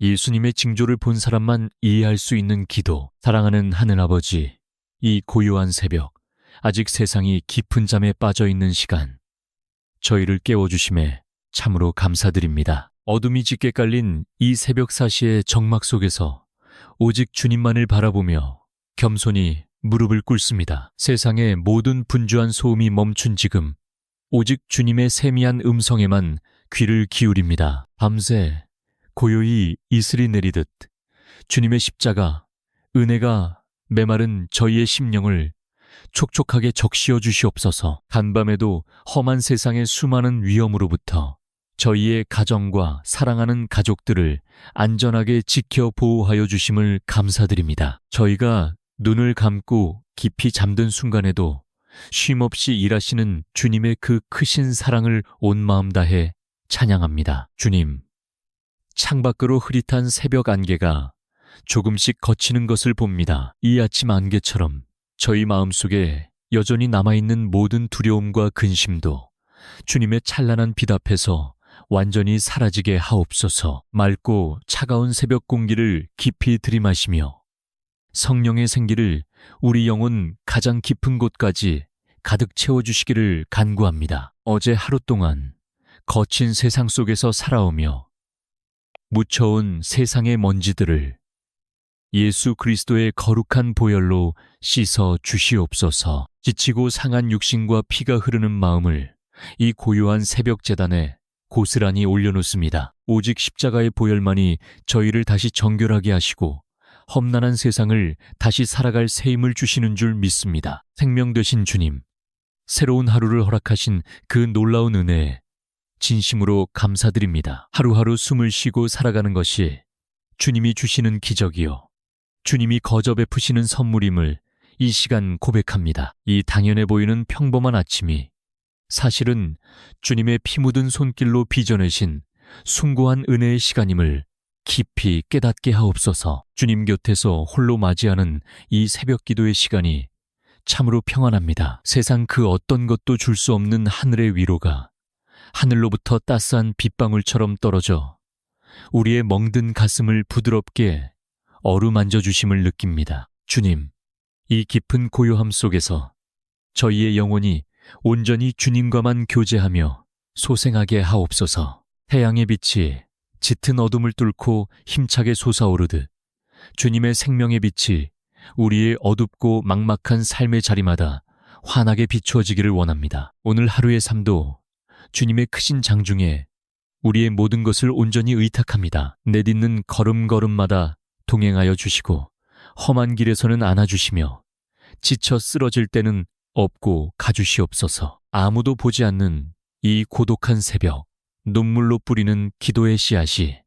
예수님의 징조를 본 사람만 이해할 수 있는 기도. 사랑하는 하늘아버지, 이 고요한 새벽, 아직 세상이 깊은 잠에 빠져 있는 시간, 저희를 깨워주심에 참으로 감사드립니다. 어둠이 짙게 깔린 이 새벽 사시의 정막 속에서 오직 주님만을 바라보며 겸손히 무릎을 꿇습니다. 세상의 모든 분주한 소음이 멈춘 지금, 오직 주님의 세미한 음성에만 귀를 기울입니다. 밤새 고요히 이슬이 내리듯 주님의 십자가, 은혜가 메마른 저희의 심령을 촉촉하게 적시어 주시옵소서. 간밤에도 험한 세상의 수많은 위험으로부터 저희의 가정과 사랑하는 가족들을 안전하게 지켜 보호하여 주심을 감사드립니다. 저희가 눈을 감고 깊이 잠든 순간에도 쉼없이 일하시는 주님의 그 크신 사랑을 온 마음 다해 찬양합니다. 주님, 창밖으로 흐릿한 새벽 안개가 조금씩 걷히는 것을 봅니다. 이 아침 안개처럼 저희 마음속에 여전히 남아있는 모든 두려움과 근심도 주님의 찬란한 빛 앞에서 완전히 사라지게 하옵소서. 맑고 차가운 새벽 공기를 깊이 들이마시며 성령의 생기를 우리 영혼 가장 깊은 곳까지 가득 채워주시기를 간구합니다. 어제 하루 동안 거친 세상 속에서 살아오며 묻혀온 세상의 먼지들을 예수 그리스도의 거룩한 보혈로 씻어 주시옵소서. 지치고 상한 육신과 피가 흐르는 마음을 이 고요한 새벽 제단에 고스란히 올려놓습니다. 오직 십자가의 보혈만이 저희를 다시 정결하게 하시고 험난한 세상을 다시 살아갈 새 힘을 주시는 줄 믿습니다. 생명 되신 주님, 새로운 하루를 허락하신 그 놀라운 은혜에 진심으로 감사드립니다. 하루하루 숨을 쉬고 살아가는 것이 주님이 주시는 기적이요, 주님이 거저 베푸시는 선물임을 이 시간 고백합니다. 이 당연해 보이는 평범한 아침이 사실은 주님의 피 묻은 손길로 빚어내신 숭고한 은혜의 시간임을 깊이 깨닫게 하옵소서. 주님 곁에서 홀로 맞이하는 이 새벽 기도의 시간이 참으로 평안합니다. 세상 그 어떤 것도 줄 수 없는 하늘의 위로가 하늘로부터 따스한 빗방울처럼 떨어져 우리의 멍든 가슴을 부드럽게 어루만져 주심을 느낍니다. 주님, 이 깊은 고요함 속에서 저희의 영혼이 온전히 주님과만 교제하며 소생하게 하옵소서. 태양의 빛이 짙은 어둠을 뚫고 힘차게 솟아오르듯 주님의 생명의 빛이 우리의 어둡고 막막한 삶의 자리마다 환하게 비추어지기를 원합니다. 오늘 하루의 삶도 주님의 크신 장중에 우리의 모든 것을 온전히 의탁합니다. 내딛는 걸음걸음마다 동행하여 주시고 험한 길에서는 안아주시며 지쳐 쓰러질 때는 업고 가주시옵소서. 아무도 보지 않는 이 고독한 새벽, 눈물로 뿌리는 기도의 씨앗이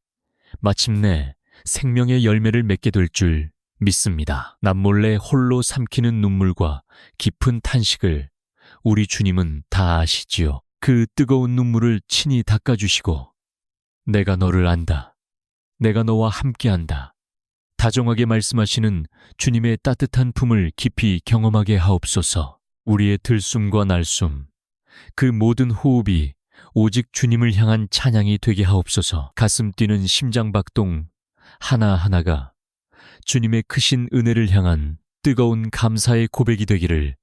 마침내 생명의 열매를 맺게 될 줄 믿습니다. 남몰래 홀로 삼키는 눈물과 깊은 탄식을 우리 주님은 다 아시지요. 그 뜨거운 눈물을 친히 닦아주시고 내가 너를 안다, 내가 너와 함께한다, 다정하게 말씀하시는 주님의 따뜻한 품을 깊이 경험하게 하옵소서. 우리의 들숨과 날숨, 그 모든 호흡이 오직 주님을 향한 찬양이 되게 하옵소서. 가슴 뛰는 심장박동 하나하나가 주님의 크신 은혜를 향한 뜨거운 감사의 고백이 되기를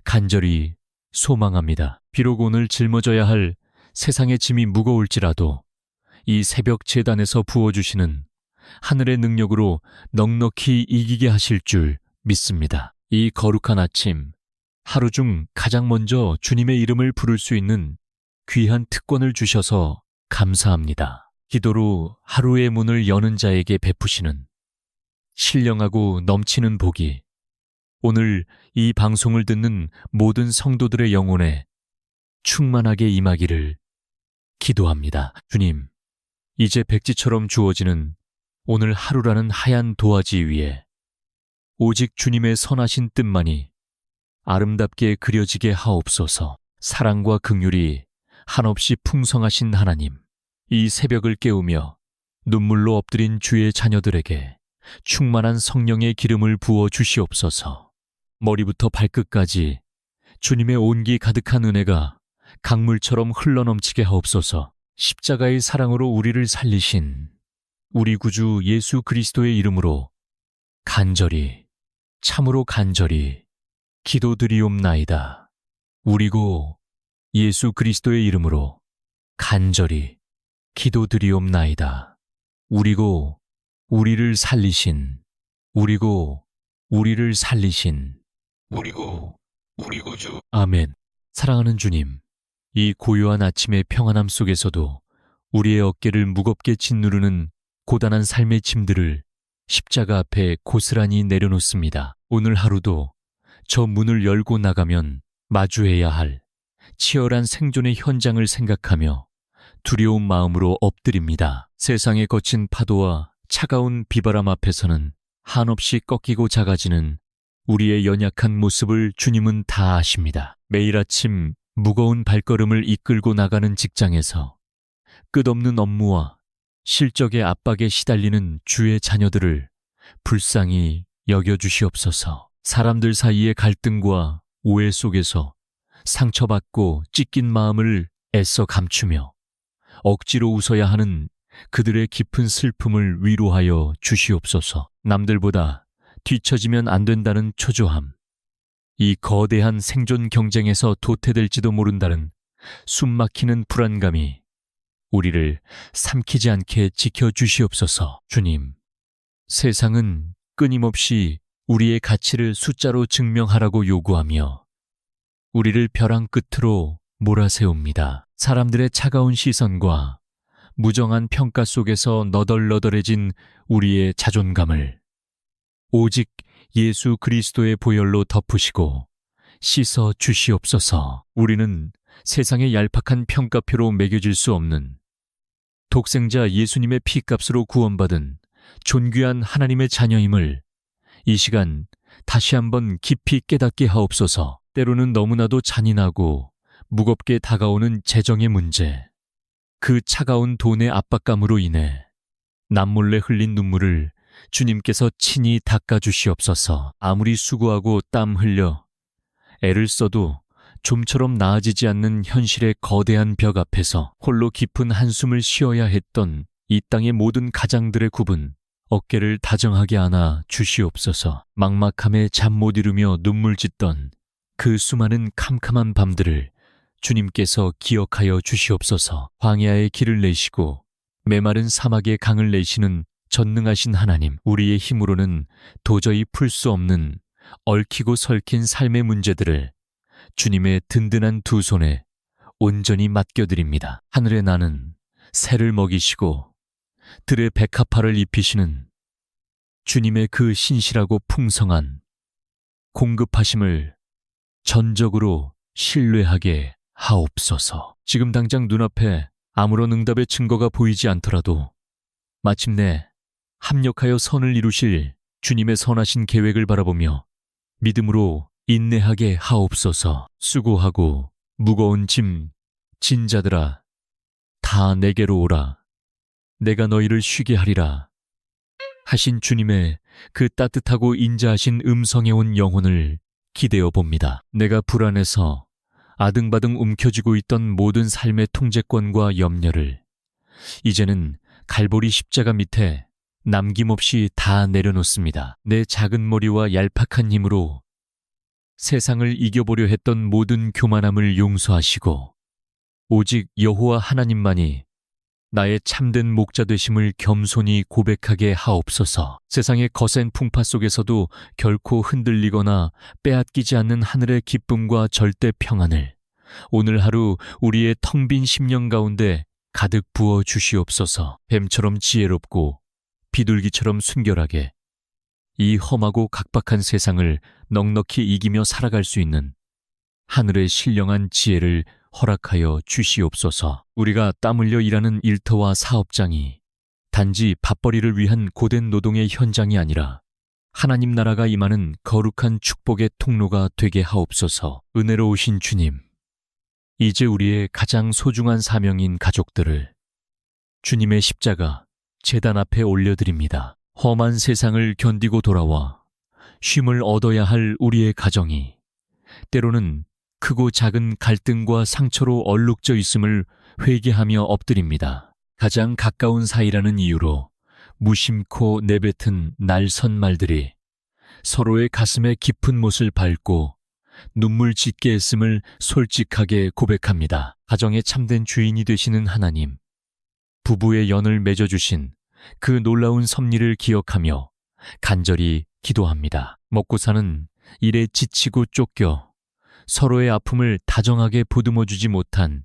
간절히 소망합니다. 비록 오늘 짊어져야 할 세상의 짐이 무거울지라도 이 새벽 제단에서 부어주시는 하늘의 능력으로 넉넉히 이기게 하실 줄 믿습니다. 이 거룩한 아침, 하루 중 가장 먼저 주님의 이름을 부를 수 있는 귀한 특권을 주셔서 감사합니다. 기도로 하루의 문을 여는 자에게 베푸시는 신령하고 넘치는 복이 오늘 이 방송을 듣는 모든 성도들의 영혼에 충만하게 임하기를 기도합니다. 주님, 이제 백지처럼 주어지는 오늘 하루라는 하얀 도화지 위에 오직 주님의 선하신 뜻만이 아름답게 그려지게 하옵소서. 사랑과 긍휼이 한없이 풍성하신 하나님, 이 새벽을 깨우며 눈물로 엎드린 주의 자녀들에게 충만한 성령의 기름을 부어 주시옵소서. 머리부터 발끝까지 주님의 온기 가득한 은혜가 강물처럼 흘러넘치게 하옵소서. 십자가의 사랑으로 우리를 살리신 우리 구주 예수 그리스도의 이름으로 간절히, 참으로 간절히 기도드리옵나이다. 우리고 예수 그리스도의 이름으로 간절히 기도드리옵나이다. 우리고 우리를 살리신, 우리고 우리를 살리신, 우리고 우리 구주. 아멘. 사랑하는 주님, 이 고요한 아침의 평안함 속에서도 우리의 어깨를 무겁게 짓누르는 고단한 삶의 짐들을 십자가 앞에 고스란히 내려놓습니다. 오늘 하루도 저 문을 열고 나가면 마주해야 할 치열한 생존의 현장을 생각하며 두려운 마음으로 엎드립니다. 세상의 거친 파도와 차가운 비바람 앞에서는 한없이 꺾이고 작아지는 우리의 연약한 모습을 주님은 다 아십니다. 매일 아침 무거운 발걸음을 이끌고 나가는 직장에서 끝없는 업무와 실적의 압박에 시달리는 주의 자녀들을 불쌍히 여겨주시옵소서. 사람들 사이의 갈등과 오해 속에서 상처받고 찢긴 마음을 애써 감추며 억지로 웃어야 하는 그들의 깊은 슬픔을 위로하여 주시옵소서. 남들보다 뒤처지면 안 된다는 초조함, 이 거대한 생존 경쟁에서 도태될지도 모른다는 숨막히는 불안감이 우리를 삼키지 않게 지켜주시옵소서. 주님, 세상은 끊임없이 우리의 가치를 숫자로 증명하라고 요구하며 우리를 벼랑 끝으로 몰아세웁니다. 사람들의 차가운 시선과 무정한 평가 속에서 너덜너덜해진 우리의 자존감을 오직 예수 그리스도의 보혈로 덮으시고 씻어 주시옵소서. 우리는 세상의 얄팍한 평가표로 매겨질 수 없는 독생자 예수님의 피값으로 구원받은 존귀한 하나님의 자녀임을 이 시간 다시 한번 깊이 깨닫게 하옵소서. 때로는 너무나도 잔인하고 무겁게 다가오는 재정의 문제, 그 차가운 돈의 압박감으로 인해 남몰래 흘린 눈물을 주님께서 친히 닦아주시옵소서. 아무리 수고하고 땀 흘려 애를 써도 좀처럼 나아지지 않는 현실의 거대한 벽 앞에서 홀로 깊은 한숨을 쉬어야 했던 이 땅의 모든 가장들의 굽은 어깨를 다정하게 안아 주시옵소서. 막막함에 잠 못 이루며 눈물 짓던 그 수많은 캄캄한 밤들을 주님께서 기억하여 주시옵소서. 광야의 길을 내시고 메마른 사막의 강을 내시는 전능하신 하나님, 우리의 힘으로는 도저히 풀 수 없는 얽히고 설킨 삶의 문제들을 주님의 든든한 두 손에 온전히 맡겨드립니다. 하늘의 나는 새를 먹이시고 들의 백합화를 입히시는 주님의 그 신실하고 풍성한 공급하심을 전적으로 신뢰하게 하옵소서. 지금 당장 눈앞에 아무런 응답의 증거가 보이지 않더라도 마침내 합력하여 선을 이루실 주님의 선하신 계획을 바라보며 믿음으로 인내하게 하옵소서. 수고하고 무거운 짐 진 자들아, 다 내게로 오라. 내가 너희를 쉬게 하리라 하신 주님의 그 따뜻하고 인자하신 음성에 온 영혼을 기대어 봅니다. 내가 불안해서 아등바등 움켜쥐고 있던 모든 삶의 통제권과 염려를 이제는 갈보리 십자가 밑에 남김없이 다 내려놓습니다. 내 작은 머리와 얄팍한 힘으로 세상을 이겨보려 했던 모든 교만함을 용서하시고 오직 여호와 하나님만이 나의 참된 목자 되심을 겸손히 고백하게 하옵소서. 세상의 거센 풍파 속에서도 결코 흔들리거나 빼앗기지 않는 하늘의 기쁨과 절대 평안을 오늘 하루 우리의 텅 빈 심령 가운데 가득 부어 주시옵소서. 뱀처럼 지혜롭고 비둘기처럼 순결하게 이 험하고 각박한 세상을 넉넉히 이기며 살아갈 수 있는 하늘의 신령한 지혜를 허락하여 주시옵소서. 우리가 땀 흘려 일하는 일터와 사업장이 단지 밥벌이를 위한 고된 노동의 현장이 아니라 하나님 나라가 임하는 거룩한 축복의 통로가 되게 하옵소서. 은혜로우신 주님, 이제 우리의 가장 소중한 사명인 가족들을 주님의 십자가 제단 앞에 올려드립니다. 험한 세상을 견디고 돌아와 쉼을 얻어야 할 우리의 가정이 때로는 크고 작은 갈등과 상처로 얼룩져 있음을 회개하며 엎드립니다. 가장 가까운 사이라는 이유로 무심코 내뱉은 날선 말들이 서로의 가슴에 깊은 못을 밟고 눈물 짓게 했음을 솔직하게 고백합니다. 가정의 참된 주인이 되시는 하나님, 부부의 연을 맺어주신 그 놀라운 섭리를 기억하며 간절히 기도합니다. 먹고 사는 일에 지치고 쫓겨 서로의 아픔을 다정하게 보듬어주지 못한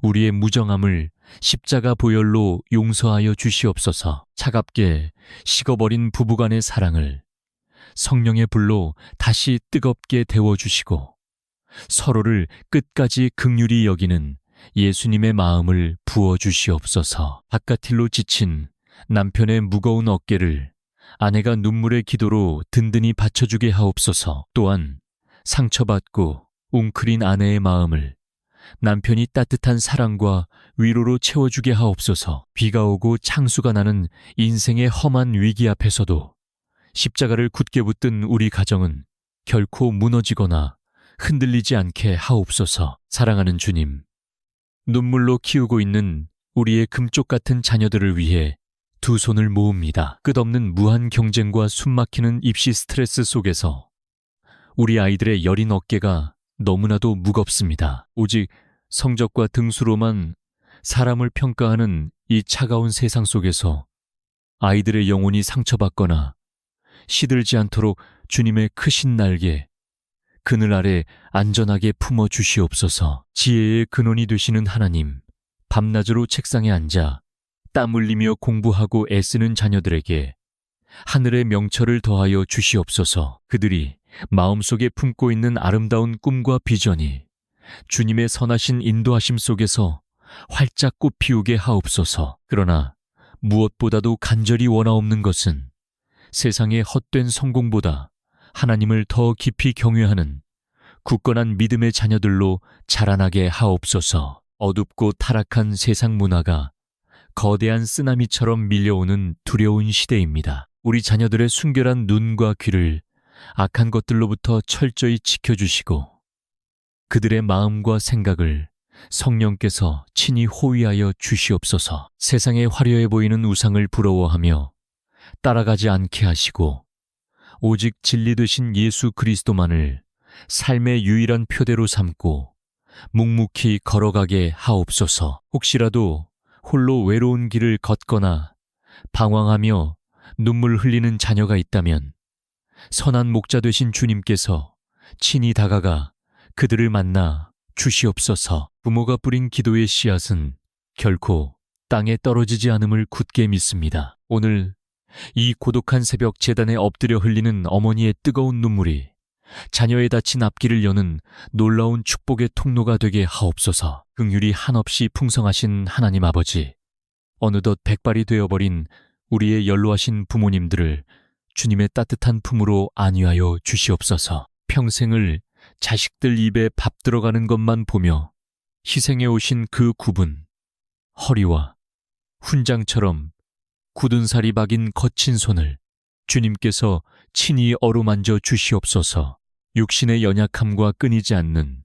우리의 무정함을 십자가 보혈로 용서하여 주시옵소서. 차갑게 식어버린 부부간의 사랑을 성령의 불로 다시 뜨겁게 데워주시고 서로를 끝까지 긍휼히 여기는 예수님의 마음을 부어주시옵소서. 바깥일로 지친 남편의 무거운 어깨를 아내가 눈물의 기도로 든든히 받쳐주게 하옵소서. 또한 상처받고 웅크린 아내의 마음을 남편이 따뜻한 사랑과 위로로 채워주게 하옵소서. 비가 오고 창수가 나는 인생의 험한 위기 앞에서도 십자가를 굳게 붙든 우리 가정은 결코 무너지거나 흔들리지 않게 하옵소서. 사랑하는 주님, 눈물로 키우고 있는 우리의 금쪽 같은 자녀들을 위해 두 손을 모읍니다. 끝없는 무한 경쟁과 숨막히는 입시 스트레스 속에서 우리 아이들의 여린 어깨가 너무나도 무겁습니다. 오직 성적과 등수로만 사람을 평가하는 이 차가운 세상 속에서 아이들의 영혼이 상처받거나 시들지 않도록 주님의 크신 날개, 그늘 아래 안전하게 품어 주시옵소서. 지혜의 근원이 되시는 하나님, 밤낮으로 책상에 앉아 땀 흘리며 공부하고 애쓰는 자녀들에게 하늘의 명철을 더하여 주시옵소서. 그들이 마음속에 품고 있는 아름다운 꿈과 비전이 주님의 선하신 인도하심 속에서 활짝 꽃피우게 하옵소서. 그러나 무엇보다도 간절히 원하옵는 것은 세상의 헛된 성공보다 하나님을 더 깊이 경외하는 굳건한 믿음의 자녀들로 자라나게 하옵소서. 어둡고 타락한 세상 문화가 거대한 쓰나미처럼 밀려오는 두려운 시대입니다. 우리 자녀들의 순결한 눈과 귀를 악한 것들로부터 철저히 지켜주시고 그들의 마음과 생각을 성령께서 친히 호위하여 주시옵소서. 세상에 화려해 보이는 우상을 부러워하며 따라가지 않게 하시고 오직 진리 되신 예수 그리스도만을 삶의 유일한 표대로 삼고 묵묵히 걸어가게 하옵소서. 혹시라도 홀로 외로운 길을 걷거나 방황하며 눈물 흘리는 자녀가 있다면 선한 목자 되신 주님께서 친히 다가가 그들을 만나 주시옵소서. 부모가 뿌린 기도의 씨앗은 결코 땅에 떨어지지 않음을 굳게 믿습니다. 오늘 이 고독한 새벽 제단에 엎드려 흘리는 어머니의 뜨거운 눈물이 자녀의 닫힌 앞길을 여는 놀라운 축복의 통로가 되게 하옵소서. 긍휼이 한없이 풍성하신 하나님 아버지, 어느덧 백발이 되어버린 우리의 연로하신 부모님들을 주님의 따뜻한 품으로 안위하여 주시옵소서. 평생을 자식들 입에 밥 들어가는 것만 보며 희생해 오신 그 굽은 허리와 훈장처럼 굳은 살이 박인 거친 손을 주님께서 친히 어루만져 주시옵소서. 육신의 연약함과 끊이지 않는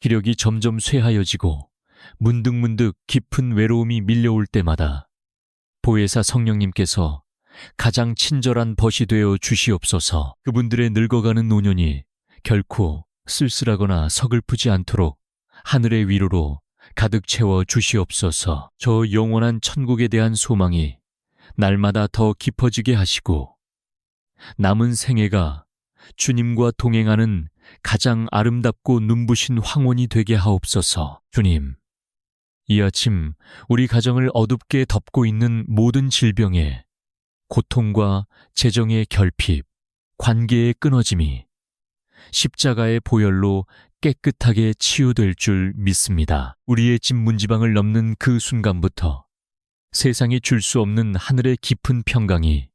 기력이 점점 쇠하여지고 문득문득 깊은 외로움이 밀려올 때마다 보혜사 성령님께서 가장 친절한 벗이 되어 주시옵소서. 그분들의 늙어가는 노년이 결코 쓸쓸하거나 서글프지 않도록 하늘의 위로로 가득 채워 주시옵소서. 저 영원한 천국에 대한 소망이 날마다 더 깊어지게 하시고 남은 생애가 주님과 동행하는 가장 아름답고 눈부신 황혼이 되게 하옵소서. 주님, 이 아침 우리 가정을 어둡게 덮고 있는 모든 질병에 고통과 재정의 결핍, 관계의 끊어짐이 십자가의 보혈로 깨끗하게 치유될 줄 믿습니다. 우리의 집 문지방을 넘는 그 순간부터 세상이 줄 수 없는 하늘의 깊은 평강이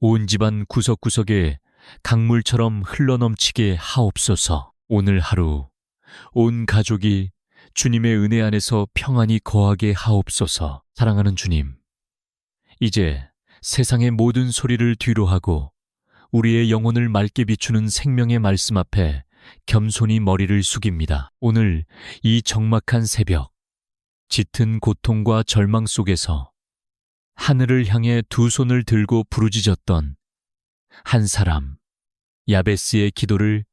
온 집안 구석구석에 강물처럼 흘러넘치게 하옵소서. 오늘 하루 온 가족이 주님의 은혜 안에서 평안히 거하게 하옵소서. 사랑하는 주님, 이제 세상의 모든 소리를 뒤로하고 우리의 영혼을 맑게 비추는 생명의 말씀 앞에 겸손히 머리를 숙입니다. 오늘 이 적막한 새벽, 짙은 고통과 절망 속에서 하늘을 향해 두 손을 들고 부르짖었던 한 사람, 야베스의 기도를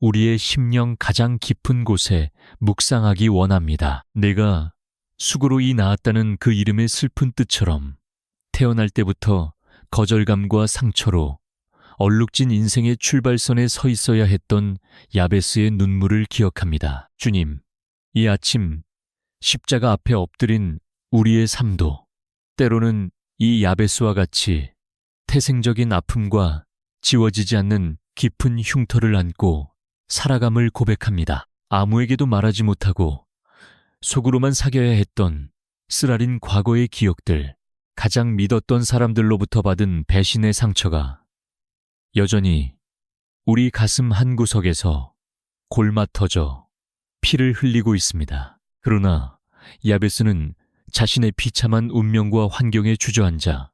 우리의 심령 가장 깊은 곳에 묵상하기 원합니다. 내가 수고로 낳았다는 그 이름의 슬픈 뜻처럼 태어날 때부터 거절감과 상처로 얼룩진 인생의 출발선에 서 있어야 했던 야베스의 눈물을 기억합니다. 주님, 이 아침 십자가 앞에 엎드린 우리의 삶도 때로는 이 야베스와 같이 태생적인 아픔과 지워지지 않는 깊은 흉터를 안고 살아감을 고백합니다. 아무에게도 말하지 못하고 속으로만 사겨야 했던 쓰라린 과거의 기억들, 가장 믿었던 사람들로부터 받은 배신의 상처가 여전히 우리 가슴 한구석에서 골마 터져 피를 흘리고 있습니다. 그러나 야베스는 자신의 비참한 운명과 환경에 주저앉아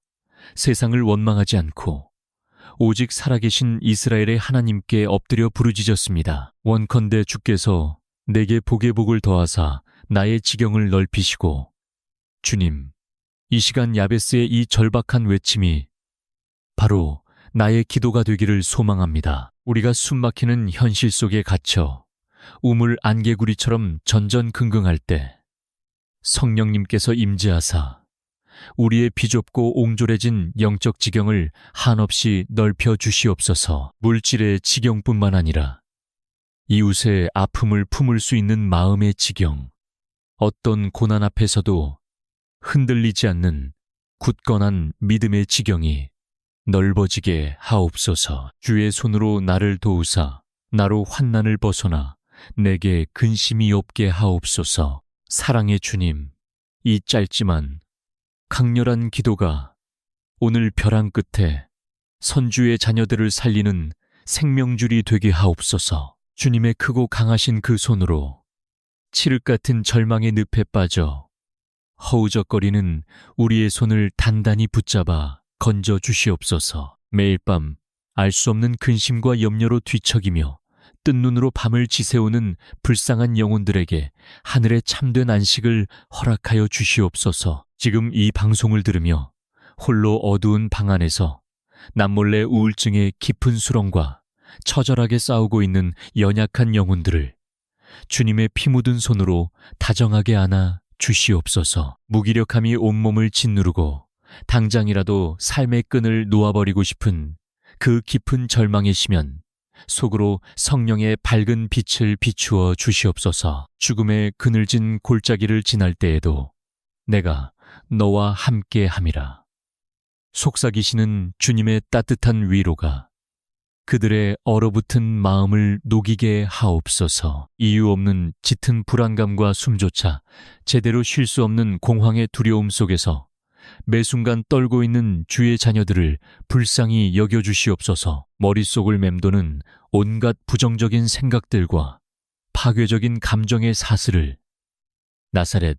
세상을 원망하지 않고 오직 살아계신 이스라엘의 하나님께 엎드려 부르짖었습니다. 원컨대 주께서 내게 복의 복을 더하사 나의 지경을 넓히시고, 주님, 이 시간 야베스의 이 절박한 외침이 바로 나의 기도가 되기를 소망합니다. 우리가 숨막히는 현실 속에 갇혀 우물 안개구리처럼 전전긍긍할 때 성령님께서 임재하사 우리의 비좁고 옹졸해진 영적 지경을 한없이 넓혀 주시옵소서. 물질의 지경뿐만 아니라 이웃의 아픔을 품을 수 있는 마음의 지경, 어떤 고난 앞에서도 흔들리지 않는 굳건한 믿음의 지경이 넓어지게 하옵소서. 주의 손으로 나를 도우사 나로 환난을 벗어나 내게 근심이 없게 하옵소서. 사랑의 주님, 이 짧지만 강렬한 기도가 오늘 벼랑 끝에 선주의 자녀들을 살리는 생명줄이 되게 하옵소서. 주님의 크고 강하신 그 손으로 칠흑 같은 절망의 늪에 빠져 허우적거리는 우리의 손을 단단히 붙잡아 건져 주시옵소서. 매일 밤 알 수 없는 근심과 염려로 뒤척이며 뜬 눈으로 밤을 지새우는 불쌍한 영혼들에게 하늘의 참된 안식을 허락하여 주시옵소서. 지금 이 방송을 들으며 홀로 어두운 방 안에서 남몰래 우울증의 깊은 수렁과 처절하게 싸우고 있는 연약한 영혼들을 주님의 피 묻은 손으로 다정하게 안아 주시옵소서. 무기력함이 온몸을 짓누르고 당장이라도 삶의 끈을 놓아버리고 싶은 그 깊은 절망의 시면 속으로 성령의 밝은 빛을 비추어 주시옵소서. 죽음의 그늘진 골짜기를 지날 때에도 내가 너와 함께 함이라. 속삭이시는 주님의 따뜻한 위로가 그들의 얼어붙은 마음을 녹이게 하옵소서. 이유 없는 짙은 불안감과 숨조차 제대로 쉴 수 없는 공황의 두려움 속에서 매 순간 떨고 있는 주의 자녀들을 불쌍히 여겨주시옵소서. 머릿속을 맴도는 온갖 부정적인 생각들과 파괴적인 감정의 사슬을 나사렛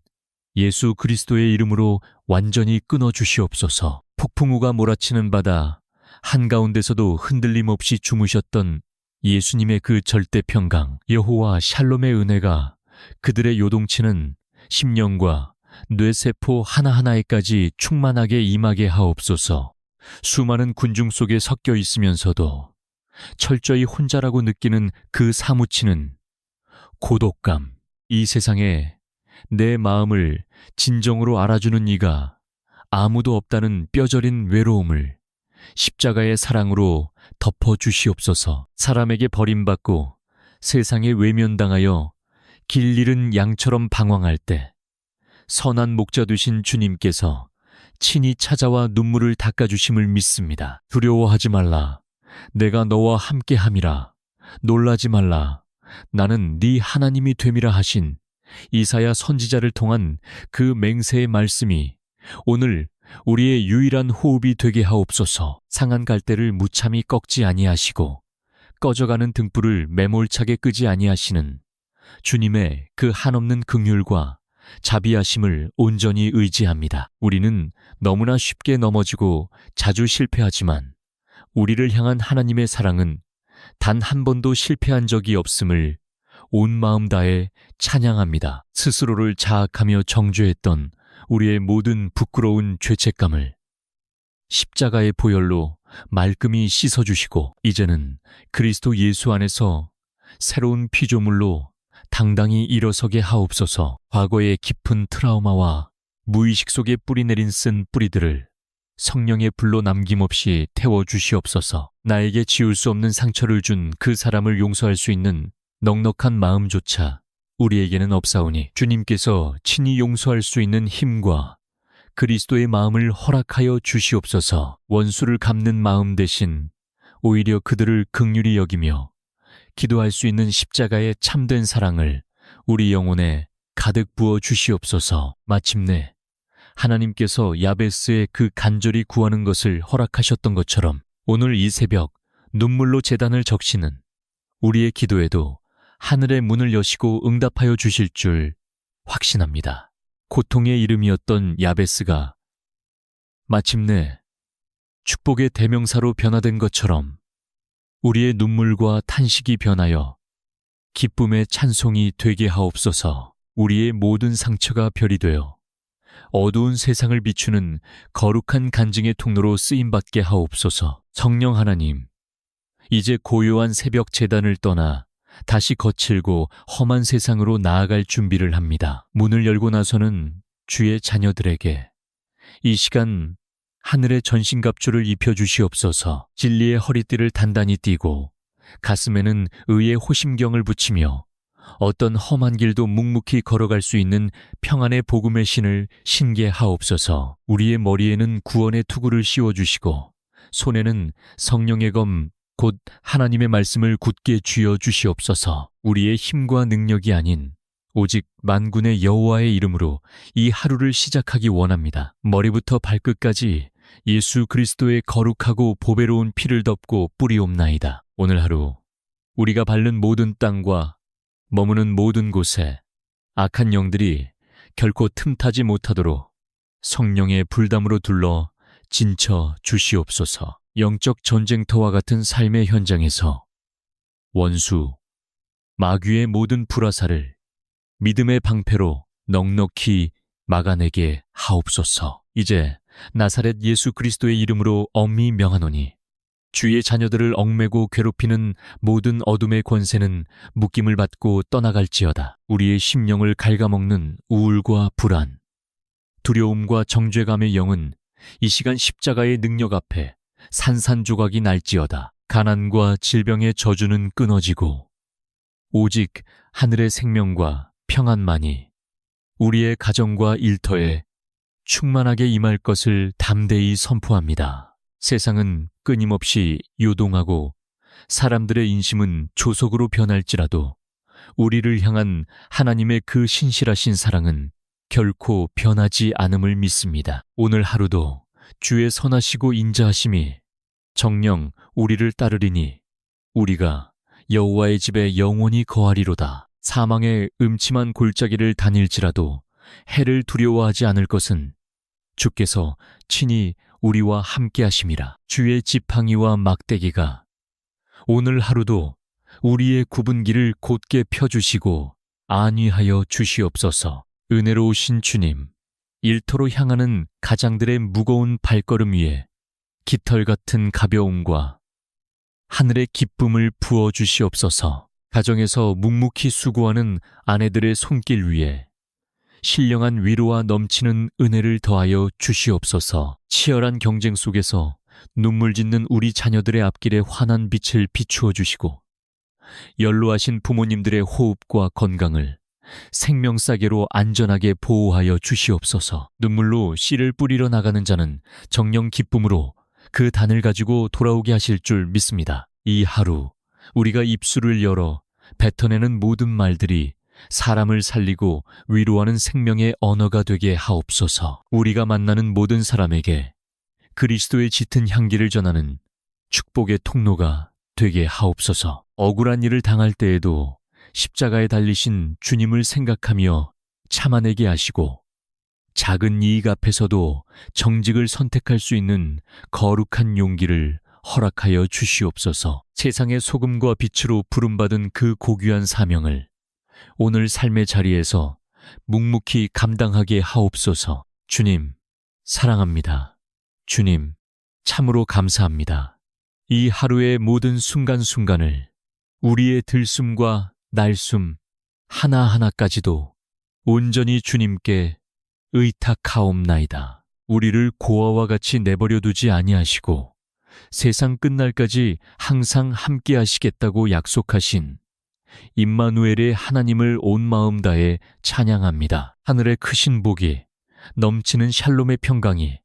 예수 그리스도의 이름으로 완전히 끊어주시옵소서. 폭풍우가 몰아치는 바다 한가운데서도 흔들림 없이 주무셨던 예수님의 그 절대 평강, 여호와 샬롬의 은혜가 그들의 요동치는 심령과 뇌세포 하나하나에까지 충만하게 임하게 하옵소서. 수많은 군중 속에 섞여 있으면서도 철저히 혼자라고 느끼는 그 사무치는 고독감, 이 세상에 내 마음을 진정으로 알아주는 이가 아무도 없다는 뼈저린 외로움을 십자가의 사랑으로 덮어주시옵소서. 사람에게 버림받고 세상에 외면당하여 길 잃은 양처럼 방황할 때 선한 목자 되신 주님께서 친히 찾아와 눈물을 닦아주심을 믿습니다. 두려워하지 말라. 내가 너와 함께함이라. 놀라지 말라. 나는 네 하나님이 됨이라 하신 이사야 선지자를 통한 그 맹세의 말씀이 오늘 우리의 유일한 호흡이 되게 하옵소서. 상한 갈대를 무참히 꺾지 아니하시고 꺼져가는 등불을 매몰차게 끄지 아니하시는 주님의 그 한없는 긍휼과 자비하심을 온전히 의지합니다. 우리는 너무나 쉽게 넘어지고 자주 실패하지만 우리를 향한 하나님의 사랑은 단 한 번도 실패한 적이 없음을 온 마음 다해 찬양합니다. 스스로를 자학하며 정죄했던 우리의 모든 부끄러운 죄책감을 십자가의 보혈로 말끔히 씻어주시고 이제는 그리스도 예수 안에서 새로운 피조물로 당당히 일어서게 하옵소서. 과거의 깊은 트라우마와 무의식 속에 뿌리내린 쓴 뿌리들을 성령의 불로 남김없이 태워주시옵소서. 나에게 지울 수 없는 상처를 준 그 사람을 용서할 수 있는 넉넉한 마음조차 우리에게는 없사오니 주님께서 친히 용서할 수 있는 힘과 그리스도의 마음을 허락하여 주시옵소서. 원수를 갚는 마음 대신 오히려 그들을 긍휼히 여기며 기도할 수 있는 십자가의 참된 사랑을 우리 영혼에 가득 부어 주시옵소서. 마침내 하나님께서 야베스의 그 간절히 구하는 것을 허락하셨던 것처럼 오늘 이 새벽 눈물로 제단을 적시는 우리의 기도에도 하늘의 문을 여시고 응답하여 주실 줄 확신합니다. 고통의 이름이었던 야베스가 마침내 축복의 대명사로 변화된 것처럼 우리의 눈물과 탄식이 변하여 기쁨의 찬송이 되게 하옵소서. 우리의 모든 상처가 별이 되어 어두운 세상을 비추는 거룩한 간증의 통로로 쓰임받게 하옵소서. 성령 하나님, 이제 고요한 새벽 제단을 떠나 다시 거칠고 험한 세상으로 나아갈 준비를 합니다. 문을 열고 나서는 주의 자녀들에게 이 시간 하늘의 전신갑주를 입혀주시옵소서. 진리의 허리띠를 단단히 띠고 가슴에는 의의 호심경을 붙이며 어떤 험한 길도 묵묵히 걸어갈 수 있는 평안의 복음의 신을 신게 하옵소서. 우리의 머리에는 구원의 투구를 씌워주시고 손에는 성령의 검 곧 하나님의 말씀을 굳게 쥐어 주시옵소서. 우리의 힘과 능력이 아닌 오직 만군의 여호와의 이름으로 이 하루를 시작하기 원합니다. 머리부터 발끝까지 예수 그리스도의 거룩하고 보배로운 피를 덮고 뿌리옵나이다. 오늘 하루 우리가 밟는 모든 땅과 머무는 모든 곳에 악한 영들이 결코 틈타지 못하도록 성령의 불담으로 둘러 진쳐 주시옵소서. 영적 전쟁터와 같은 삶의 현장에서 원수, 마귀의 모든 불화살을 믿음의 방패로 넉넉히 막아내게 하옵소서. 이제 나사렛 예수 그리스도의 이름으로 엄히 명하노니 주의 자녀들을 얽매고 괴롭히는 모든 어둠의 권세는 묶임을 받고 떠나갈지어다. 우리의 심령을 갉아먹는 우울과 불안, 두려움과 정죄감의 영은 이 시간 십자가의 능력 앞에 산산조각이 날지어다. 가난과 질병의 저주는 끊어지고 오직 하늘의 생명과 평안만이 우리의 가정과 일터에 충만하게 임할 것을 담대히 선포합니다. 세상은 끊임없이 요동하고 사람들의 인심은 조속으로 변할지라도 우리를 향한 하나님의 그 신실하신 사랑은 결코 변하지 않음을 믿습니다. 오늘 하루도 주의 선하시고 인자하심이 정녕 우리를 따르리니 우리가 여호와의 집에 영원히 거하리로다. 사망의 음침한 골짜기를 다닐지라도 해를 두려워하지 않을 것은 주께서 친히 우리와 함께 하심이라. 주의 지팡이와 막대기가 오늘 하루도 우리의 굽은 길을 곧게 펴주시고 안위하여 주시옵소서. 은혜로우신 주님, 일터로 향하는 가장들의 무거운 발걸음 위에 깃털 같은 가벼움과 하늘의 기쁨을 부어 주시옵소서. 가정에서 묵묵히 수고하는 아내들의 손길 위에 신령한 위로와 넘치는 은혜를 더하여 주시옵소서. 치열한 경쟁 속에서 눈물 짓는 우리 자녀들의 앞길에 환한 빛을 비추어 주시고 연로하신 부모님들의 호흡과 건강을 생명싸개로 안전하게 보호하여 주시옵소서. 눈물로 씨를 뿌리러 나가는 자는 정녕 기쁨으로 그 단을 가지고 돌아오게 하실 줄 믿습니다. 이 하루 우리가 입술을 열어 뱉어내는 모든 말들이 사람을 살리고 위로하는 생명의 언어가 되게 하옵소서. 우리가 만나는 모든 사람에게 그리스도의 짙은 향기를 전하는 축복의 통로가 되게 하옵소서. 억울한 일을 당할 때에도 십자가에 달리신 주님을 생각하며 참아내게 하시고 작은 이익 앞에서도 정직을 선택할 수 있는 거룩한 용기를 허락하여 주시옵소서. 세상의 소금과 빛으로 부름받은 그 고귀한 사명을 오늘 삶의 자리에서 묵묵히 감당하게 하옵소서. 주님, 사랑합니다. 주님, 참으로 감사합니다. 이 하루의 모든 순간순간을 우리의 들숨과 날숨 하나하나까지도 온전히 주님께 의탁하옵나이다. 우리를 고아와 같이 내버려 두지 아니하시고 세상 끝날까지 항상 함께 하시겠다고 약속하신 임마누엘의 하나님을 온 마음 다해 찬양합니다. 하늘의 크신 복이, 넘치는 샬롬의 평강이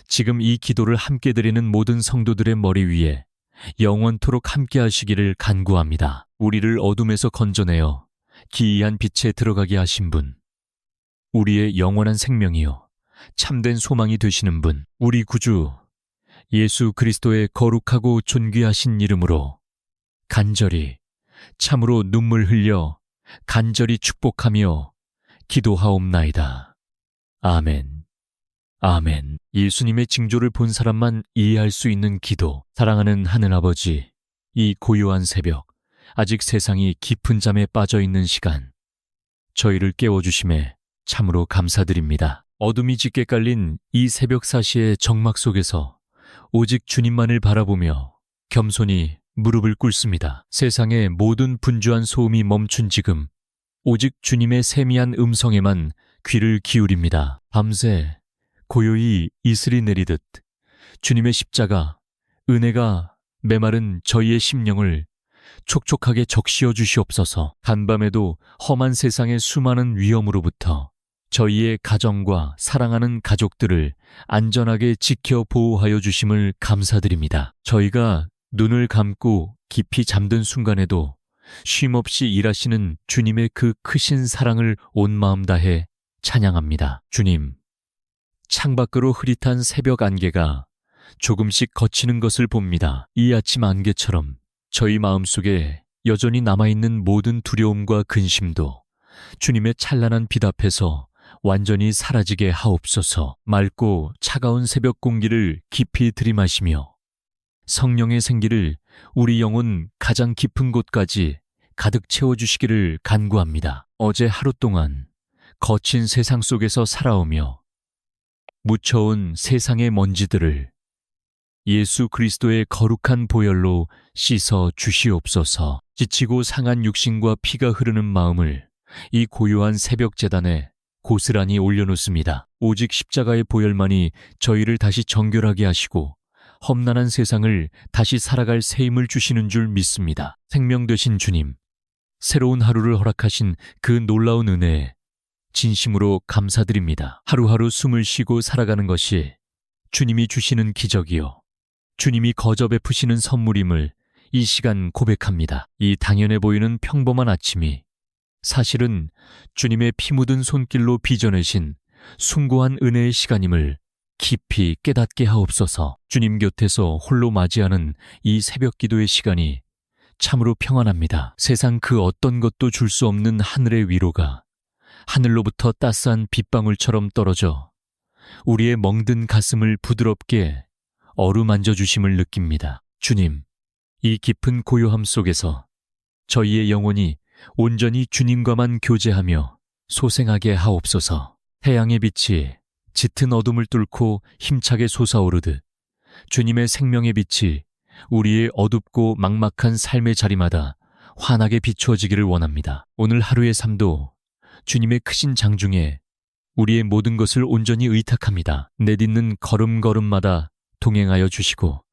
지금 이 기도를 함께 드리는 모든 성도들의 머리 위에 영원토록 함께 하시기를 간구합니다. 우리를 어둠에서 건져내어 기이한 빛에 들어가게 하신 분, 우리의 영원한 생명이요 참된 소망이 되시는 분, 우리 구주 예수 그리스도의 거룩하고 존귀하신 이름으로 간절히 참으로 눈물 흘려 간절히 축복하며 기도하옵나이다. 아멘. 아멘. 예수님의 징조를 본 사람만 이해할 수 있는 기도. 사랑하는 하늘아버지, 이 고요한 새벽, 아직 세상이 깊은 잠에 빠져 있는 시간, 저희를 깨워주심에 참으로 감사드립니다. 어둠이 짙게 깔린 이 새벽 사시의 정막 속에서 오직 주님만을 바라보며 겸손히 무릎을 꿇습니다. 세상의 모든 분주한 소음이 멈춘 지금 오직 주님의 세미한 음성에만 귀를 기울입니다. 밤새 고요히 이슬이 내리듯 주님의 십자가, 은혜가 메마른 저희의 심령을 촉촉하게 적시어 주시옵소서. 간밤에도 험한 세상의 수많은 위험으로부터 저희의 가정과 사랑하는 가족들을 안전하게 지켜 보호하여 주심을 감사드립니다. 저희가 눈을 감고 깊이 잠든 순간에도 쉼없이 일하시는 주님의 그 크신 사랑을 온 마음 다해 찬양합니다. 주님, 창밖으로 흐릿한 새벽 안개가 조금씩 걷히는 것을 봅니다. 이 아침 안개처럼 저희 마음속에 여전히 남아있는 모든 두려움과 근심도 주님의 찬란한 빛 앞에서 완전히 사라지게 하옵소서. 맑고 차가운 새벽 공기를 깊이 들이마시며 성령의 생기를 우리 영혼 가장 깊은 곳까지 가득 채워주시기를 간구합니다. 어제 하루 동안 거친 세상 속에서 살아오며 묻혀온 세상의 먼지들을 예수 그리스도의 거룩한 보혈로 씻어 주시옵소서. 지치고 상한 육신과 피가 흐르는 마음을 이 고요한 새벽 제단에 고스란히 올려놓습니다. 오직 십자가의 보혈만이 저희를 다시 정결하게 하시고 험난한 세상을 다시 살아갈 새 힘을 주시는 줄 믿습니다. 생명 되신 주님, 새로운 하루를 허락하신 그 놀라운 은혜에 진심으로 감사드립니다. 하루하루 숨을 쉬고 살아가는 것이 주님이 주시는 기적이요, 주님이 거저 베푸시는 선물임을 이 시간 고백합니다. 이 당연해 보이는 평범한 아침이 사실은 주님의 피 묻은 손길로 빚어내신 숭고한 은혜의 시간임을 깊이 깨닫게 하옵소서. 주님 곁에서 홀로 맞이하는 이 새벽 기도의 시간이 참으로 평안합니다. 세상 그 어떤 것도 줄 수 없는 하늘의 위로가 하늘로부터 따스한 빗방울처럼 떨어져 우리의 멍든 가슴을 부드럽게 어루만져 주심을 느낍니다. 주님, 이 깊은 고요함 속에서 저희의 영혼이 온전히 주님과만 교제하며 소생하게 하옵소서. 태양의 빛이 짙은 어둠을 뚫고 힘차게 솟아오르듯 주님의 생명의 빛이 우리의 어둡고 막막한 삶의 자리마다 환하게 비추어지기를 원합니다. 오늘 하루의 삶도 주님의 크신 장중에 우리의 모든 것을 온전히 의탁합니다. 내딛는 걸음걸음마다 동행하여 주시고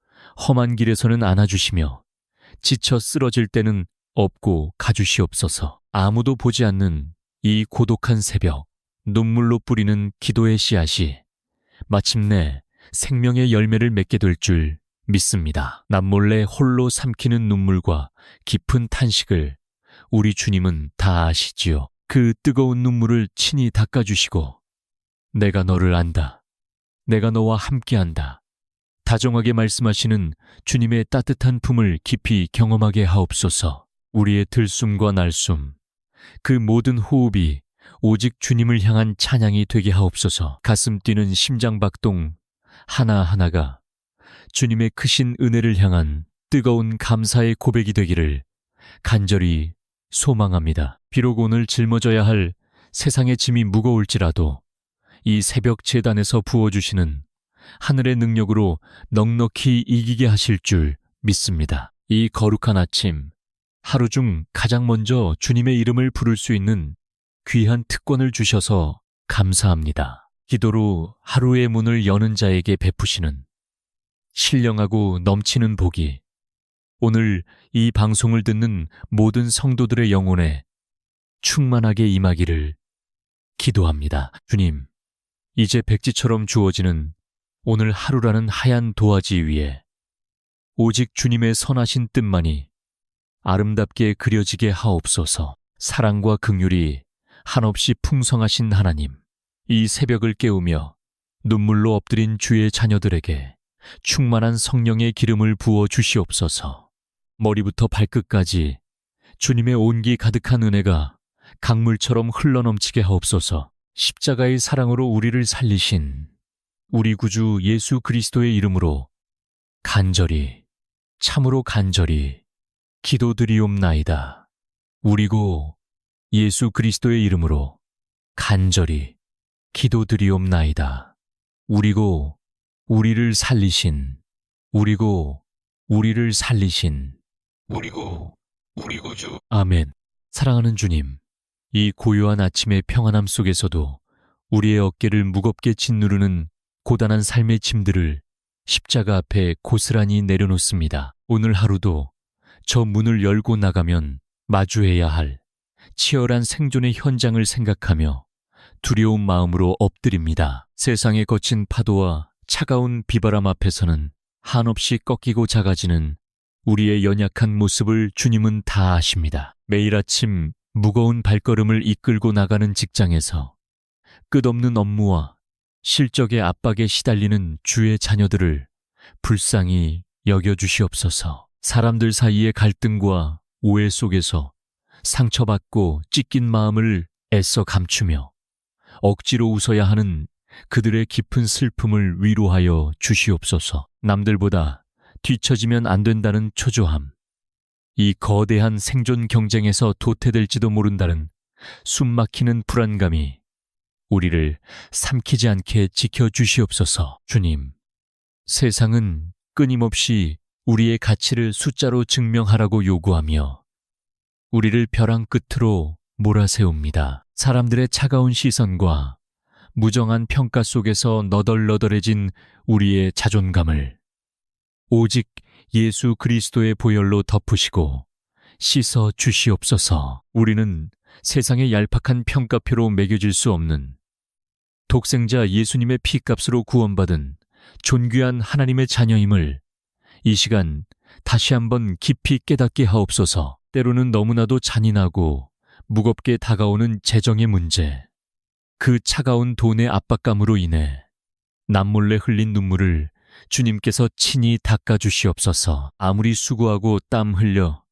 험한 길에서는 안아주시며 지쳐 쓰러질 때는 업고 가주시옵소서. 아무도 보지 않는 이 고독한 새벽, 눈물로 뿌리는 기도의 씨앗이 마침내 생명의 열매를 맺게 될 줄 믿습니다. 남몰래 홀로 삼키는 눈물과 깊은 탄식을 우리 주님은 다 아시지요. 그 뜨거운 눈물을 친히 닦아주시고 내가 너를 안다, 내가 너와 함께한다 다정하게 말씀하시는 주님의 따뜻한 품을 깊이 경험하게 하옵소서. 우리의 들숨과 날숨, 그 모든 호흡이 오직 주님을 향한 찬양이 되게 하옵소서. 가슴 뛰는 심장박동 하나하나가 주님의 크신 은혜를 향한 뜨거운 감사의 고백이 되기를 간절히 소망합니다. 비록 오늘 짊어져야 할 세상의 짐이 무거울지라도 이 새벽 제단에서 부어주시는 하늘의 능력으로 넉넉히 이기게 하실 줄 믿습니다. 이 거룩한 아침, 하루 중 가장 먼저 주님의 이름을 부를 수 있는 귀한 특권을 주셔서 감사합니다. 기도로 하루의 문을 여는 자에게 베푸시는 신령하고 넘치는 복이 오늘 이 방송을 듣는 모든 성도들의 영혼에 충만하게 임하기를 기도합니다. 주님, 이제 백지처럼 주어지는 오늘 하루라는 하얀 도화지 위에 오직 주님의 선하신 뜻만이 아름답게 그려지게 하옵소서. 사랑과 긍휼이 한없이 풍성하신 하나님, 이 새벽을 깨우며 눈물로 엎드린 주의 자녀들에게 충만한 성령의 기름을 부어 주시옵소서. 머리부터 발끝까지 주님의 온기 가득한 은혜가 강물처럼 흘러넘치게 하옵소서. 십자가의 사랑으로 우리를 살리신 우리 구주 예수 그리스도의 이름으로 간절히, 참으로 간절히 기도드리옵나이다. 우리고 예수 그리스도의 이름으로 간절히 기도드리옵나이다. 우리고 우리를 살리신, 우리고 우리를 살리신, 우리고 우리 구주. 아멘. 사랑하는 주님, 이 고요한 아침의 평안함 속에서도 우리의 어깨를 무겁게 짓누르는 고단한 삶의 짐들을 십자가 앞에 고스란히 내려놓습니다. 오늘 하루도 저 문을 열고 나가면 마주해야 할 치열한 생존의 현장을 생각하며 두려운 마음으로 엎드립니다. 세상의 거친 파도와 차가운 비바람 앞에서는 한없이 꺾이고 작아지는 우리의 연약한 모습을 주님은 다 아십니다. 매일 아침 무거운 발걸음을 이끌고 나가는 직장에서 끝없는 업무와 실적의 압박에 시달리는 주의 자녀들을 불쌍히 여겨주시옵소서. 사람들 사이의 갈등과 오해 속에서 상처받고 찢긴 마음을 애써 감추며 억지로 웃어야 하는 그들의 깊은 슬픔을 위로하여 주시옵소서. 남들보다 뒤처지면 안 된다는 초조함, 이 거대한 생존 경쟁에서 도태될지도 모른다는 숨막히는 불안감이 우리를 삼키지 않게 지켜주시옵소서. 주님, 세상은 끊임없이 우리의 가치를 숫자로 증명하라고 요구하며 우리를 벼랑 끝으로 몰아세웁니다. 사람들의 차가운 시선과 무정한 평가 속에서 너덜너덜해진 우리의 자존감을 오직 예수 그리스도의 보혈로 덮으시고 씻어 주시옵소서. 우리는 세상의 얄팍한 평가표로 매겨질 수 없는 독생자 예수님의 피값으로 구원받은 존귀한 하나님의 자녀임을 이 시간 다시 한번 깊이 깨닫게 하옵소서. 때로는 너무나도 잔인하고 무겁게 다가오는 재정의 문제, 그 차가운 돈의 압박감으로 인해 남몰래 흘린 눈물을 주님께서 친히 닦아주시옵소서. 아무리 수고하고 땀 흘려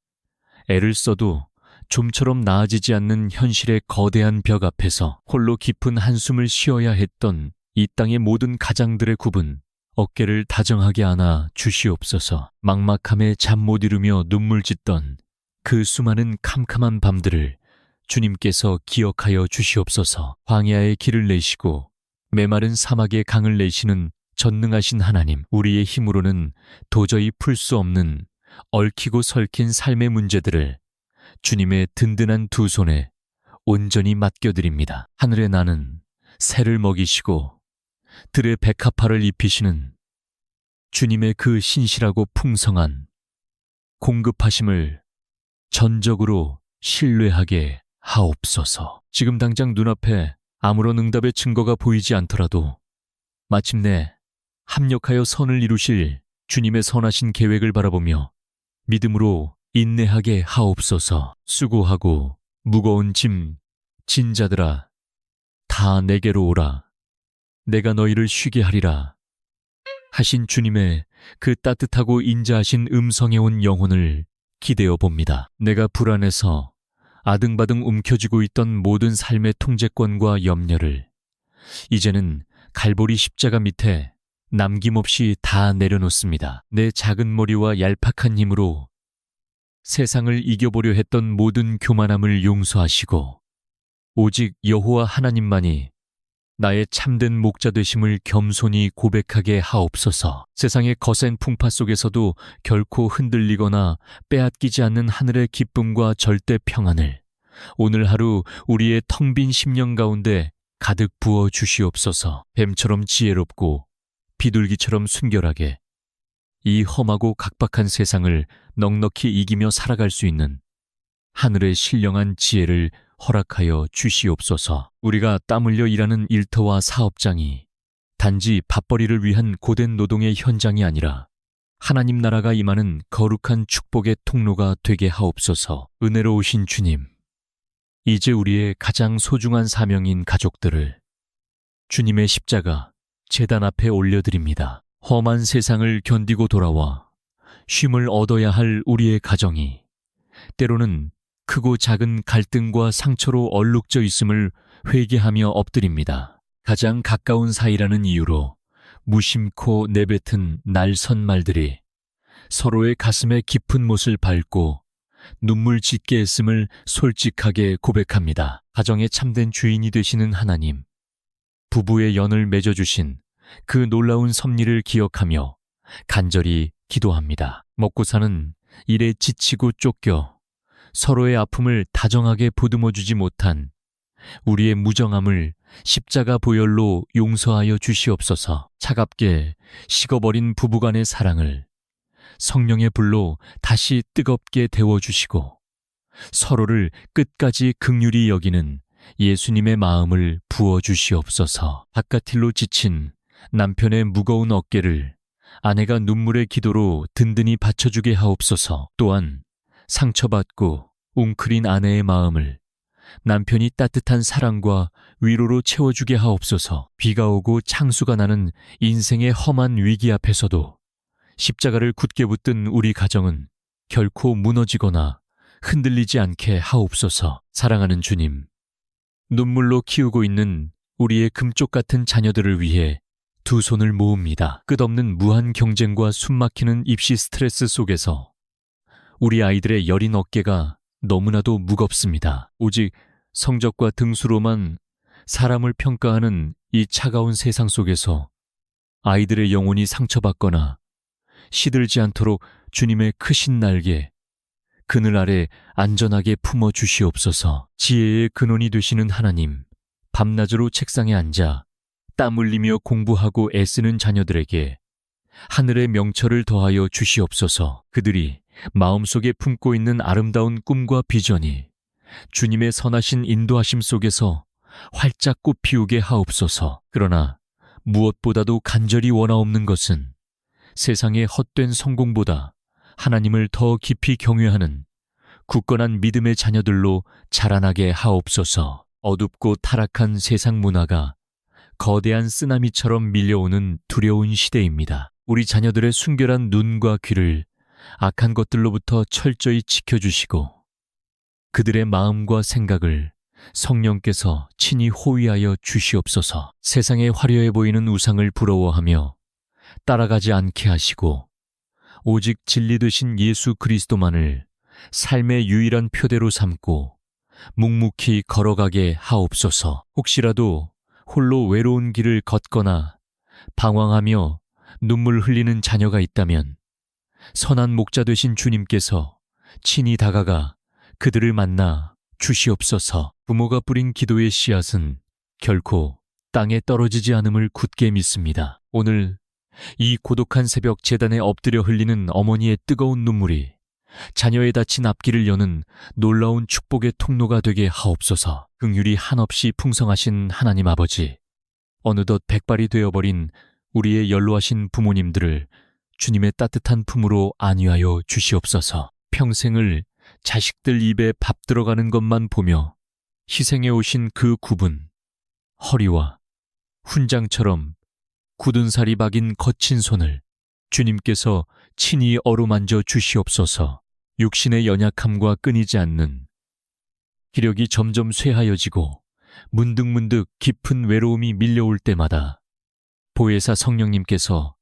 애를 써도 좀처럼 나아지지 않는 현실의 거대한 벽 앞에서 홀로 깊은 한숨을 쉬어야 했던 이 땅의 모든 가장들의 굽은 어깨를 다정하게 안아 주시옵소서. 막막함에 잠 못 이루며 눈물 짓던 그 수많은 캄캄한 밤들을 주님께서 기억하여 주시옵소서. 광야의 길을 내시고 메마른 사막의 강을 내시는 전능하신 하나님, 우리의 힘으로는 도저히 풀 수 없는 얽히고 설킨 삶의 문제들을 주님의 든든한 두 손에 온전히 맡겨드립니다. 하늘에 나는 새를 먹이시고 들의 백합화를 입히시는 주님의 그 신실하고 풍성한 공급하심을 전적으로 신뢰하게 하옵소서. 지금 당장 눈앞에 아무런 응답의 증거가 보이지 않더라도 마침내 합력하여 선을 이루실 주님의 선하신 계획을 바라보며 믿음으로 인내하게 하옵소서. 수고하고 무거운 짐 진 자들아, 다 내게로 오라. 내가 너희를 쉬게 하리라 하신 주님의 그 따뜻하고 인자하신 음성에 온 영혼을 기대어 봅니다. 내가 불안해서 아등바등 움켜쥐고 있던 모든 삶의 통제권과 염려를 이제는 갈보리 십자가 밑에 남김없이 다 내려놓습니다. 내 작은 머리와 얄팍한 힘으로 세상을 이겨보려 했던 모든 교만함을 용서하시고 오직 여호와 하나님만이 나의 참된 목자 되심을 겸손히 고백하게 하옵소서. 세상의 거센 풍파 속에서도 결코 흔들리거나 빼앗기지 않는 하늘의 기쁨과 절대 평안을 오늘 하루 우리의 텅 빈 심령 가운데 가득 부어 주시옵소서. 뱀처럼 지혜롭고 비둘기처럼 순결하게 이 험하고 각박한 세상을 넉넉히 이기며 살아갈 수 있는 하늘의 신령한 지혜를 허락하여 주시옵소서. 우리가 땀 흘려 일하는 일터와 사업장이 단지 밥벌이를 위한 고된 노동의 현장이 아니라 하나님 나라가 임하는 거룩한 축복의 통로가 되게 하옵소서. 은혜로우신 주님, 이제 우리의 가장 소중한 사명인 가족들을 주님의 십자가 제단 앞에 올려드립니다. 험한 세상을 견디고 돌아와 쉼을 얻어야 할 우리의 가정이 때로는 크고 작은 갈등과 상처로 얼룩져 있음을 회개하며 엎드립니다. 가장 가까운 사이라는 이유로 무심코 내뱉은 날선 말들이 서로의 가슴에 깊은 못을 밟고 눈물 짓게 했음을 솔직하게 고백합니다. 가정의 참된 주인이 되시는 하나님, 부부의 연을 맺어주신 그 놀라운 섭리를 기억하며 간절히 기도합니다. 먹고 사는 일에 지치고 쫓겨 서로의 아픔을 다정하게 보듬어주지 못한 우리의 무정함을 십자가 보혈로 용서하여 주시옵소서. 차갑게 식어버린 부부간의 사랑을 성령의 불로 다시 뜨겁게 데워주시고 서로를 끝까지 긍휼히 여기는 예수님의 마음을 부어주시옵소서. 바깥일로 지친 남편의 무거운 어깨를 아내가 눈물의 기도로 든든히 받쳐주게 하옵소서. 또한 상처받고 웅크린 아내의 마음을 남편이 따뜻한 사랑과 위로로 채워주게 하옵소서. 비가 오고 창수가 나는 인생의 험한 위기 앞에서도 십자가를 굳게 붙든 우리 가정은 결코 무너지거나 흔들리지 않게 하옵소서. 사랑하는 주님, 눈물로 키우고 있는 우리의 금쪽 같은 자녀들을 위해 두 손을 모읍니다. 끝없는 무한 경쟁과 숨막히는 입시 스트레스 속에서 우리 아이들의 여린 어깨가 너무나도 무겁습니다. 오직 성적과 등수로만 사람을 평가하는 이 차가운 세상 속에서 아이들의 영혼이 상처받거나 시들지 않도록 주님의 크신 날개, 그늘 아래 안전하게 품어 주시옵소서. 지혜의 근원이 되시는 하나님, 밤낮으로 책상에 앉아 땀 흘리며 공부하고 애쓰는 자녀들에게 하늘의 명철을 더하여 주시옵소서. 그들이 마음속에 품고 있는 아름다운 꿈과 비전이 주님의 선하신 인도하심 속에서 활짝 꽃피우게 하옵소서. 그러나 무엇보다도 간절히 원하옵는 것은 세상의 헛된 성공보다 하나님을 더 깊이 경외하는 굳건한 믿음의 자녀들로 자라나게 하옵소서. 어둡고 타락한 세상 문화가 거대한 쓰나미처럼 밀려오는 두려운 시대입니다. 우리 자녀들의 순결한 눈과 귀를 악한 것들로부터 철저히 지켜주시고 그들의 마음과 생각을 성령께서 친히 호위하여 주시옵소서. 세상에 화려해 보이는 우상을 부러워하며 따라가지 않게 하시고 오직 진리 되신 예수 그리스도만을 삶의 유일한 표대로 삼고 묵묵히 걸어가게 하옵소서. 혹시라도 홀로 외로운 길을 걷거나 방황하며 눈물 흘리는 자녀가 있다면 선한 목자 되신 주님께서 친히 다가가 그들을 만나 주시옵소서. 부모가 뿌린 기도의 씨앗은 결코 땅에 떨어지지 않음을 굳게 믿습니다. 오늘 이 고독한 새벽 제단에 엎드려 흘리는 어머니의 뜨거운 눈물이 자녀의 닫힌 앞길을 여는 놀라운 축복의 통로가 되게 하옵소서. 긍휼이 한없이 풍성하신 하나님 아버지, 어느덧 백발이 되어버린 우리의 연로하신 부모님들을 주님의 따뜻한 품으로 안위하여 주시옵소서. 평생을 자식들 입에 밥 들어가는 것만 보며 희생해 오신 그 굽은 허리와 훈장처럼 굳은 살이 박인 거친 손을 주님께서 친히 어루만져 주시옵소서. 육신의 연약함과 끊이지 않는 기력이 점점 쇠하여지고 문득문득 깊은 외로움이 밀려올 때마다 보혜사 성령님께서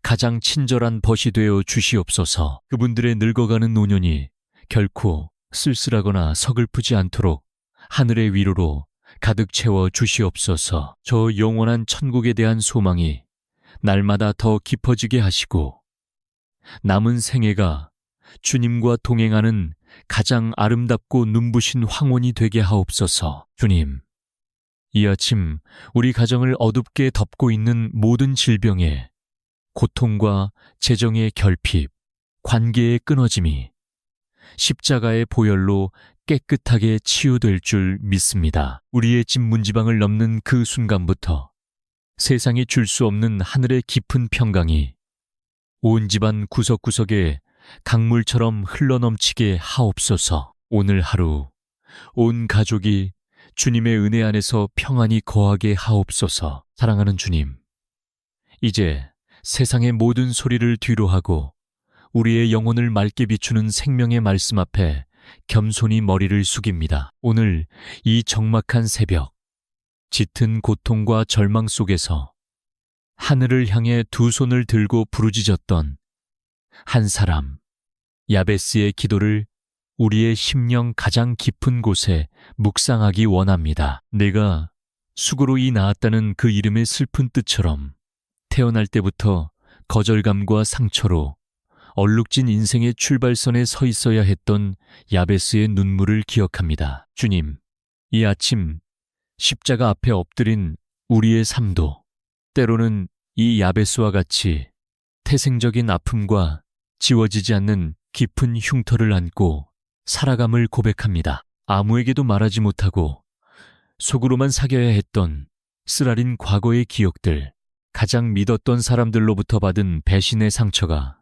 가장 친절한 벗이 되어 주시옵소서. 그분들의 늙어가는 노년이 결코 쓸쓸하거나 서글프지 않도록 하늘의 위로로 가득 채워 주시옵소서. 저 영원한 천국에 대한 소망이 날마다 더 깊어지게 하시고 남은 생애가 주님과 동행하는 가장 아름답고 눈부신 황혼이 되게 하옵소서. 주님, 이 아침 우리 가정을 어둡게 덮고 있는 모든 질병에 고통과 재정의 결핍, 관계의 끊어짐이 십자가의 보혈로 깨끗하게 치유될 줄 믿습니다. 우리의 집 문지방을 넘는 그 순간부터 세상이 줄 수 없는 하늘의 깊은 평강이 온 집안 구석구석에 강물처럼 흘러넘치게 하옵소서. 오늘 하루 온 가족이 주님의 은혜 안에서 평안히 거하게 하옵소서. 사랑하는 주님, 이제 세상의 모든 소리를 뒤로하고 우리의 영혼을 맑게 비추는 생명의 말씀 앞에 겸손히 머리를 숙입니다. 오늘 이 적막한 새벽, 짙은 고통과 절망 속에서 하늘을 향해 두 손을 들고 부르짖었던 한 사람, 야베스의 기도를 우리의 심령 가장 깊은 곳에 묵상하기 원합니다. 내가 수고로 낳았다는 그 이름의 슬픈 뜻처럼 태어날 때부터 거절감과 상처로 얼룩진 인생의 출발선에 서 있어야 했던 야베스의 눈물을 기억합니다. 주님, 이 아침 십자가 앞에 엎드린 우리의 삶도 때로는 이 야베스와 같이 태생적인 아픔과 지워지지 않는 깊은 흉터를 안고 살아감을 고백합니다. 아무에게도 말하지 못하고 속으로만 사겨야 했던 쓰라린 과거의 기억들, 가장 믿었던 사람들로부터 받은 배신의 상처가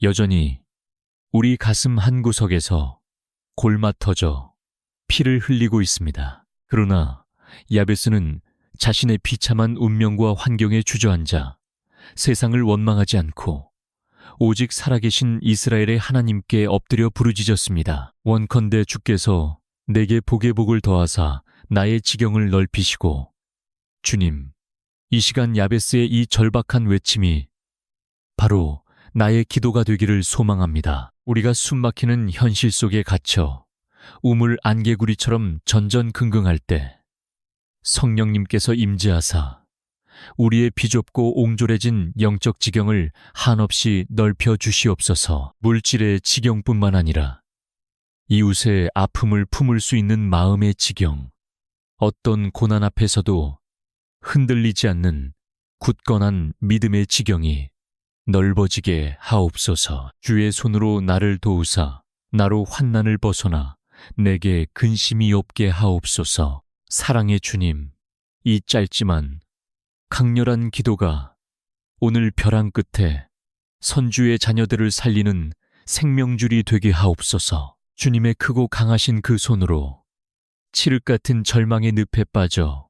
여전히 우리 가슴 한구석에서 골마 터져 피를 흘리고 있습니다. 그러나 야베스는 자신의 비참한 운명과 환경에 주저앉아 세상을 원망하지 않고 오직 살아계신 이스라엘의 하나님께 엎드려 부르짖었습니다. 원컨대 주께서 내게 복의 복을 더하사 나의 지경을 넓히시고, 주님, 이 시간 야베스의 이 절박한 외침이 바로 나의 기도가 되기를 소망합니다. 우리가 숨막히는 현실 속에 갇혀 우물 안개구리처럼 전전긍긍할 때 성령님께서 임재하사 우리의 비좁고 옹졸해진 영적 지경을 한없이 넓혀 주시옵소서. 물질의 지경뿐만 아니라 이웃의 아픔을 품을 수 있는 마음의 지경, 어떤 고난 앞에서도 흔들리지 않는 굳건한 믿음의 지경이 넓어지게 하옵소서. 주의 손으로 나를 도우사 나로 환난을 벗어나 내게 근심이 없게 하옵소서. 사랑의 주님, 이 짧지만 강렬한 기도가 오늘 벼랑 끝에 선주의 자녀들을 살리는 생명줄이 되게 하옵소서. 주님의 크고 강하신 그 손으로 칠흑 같은 절망의 늪에 빠져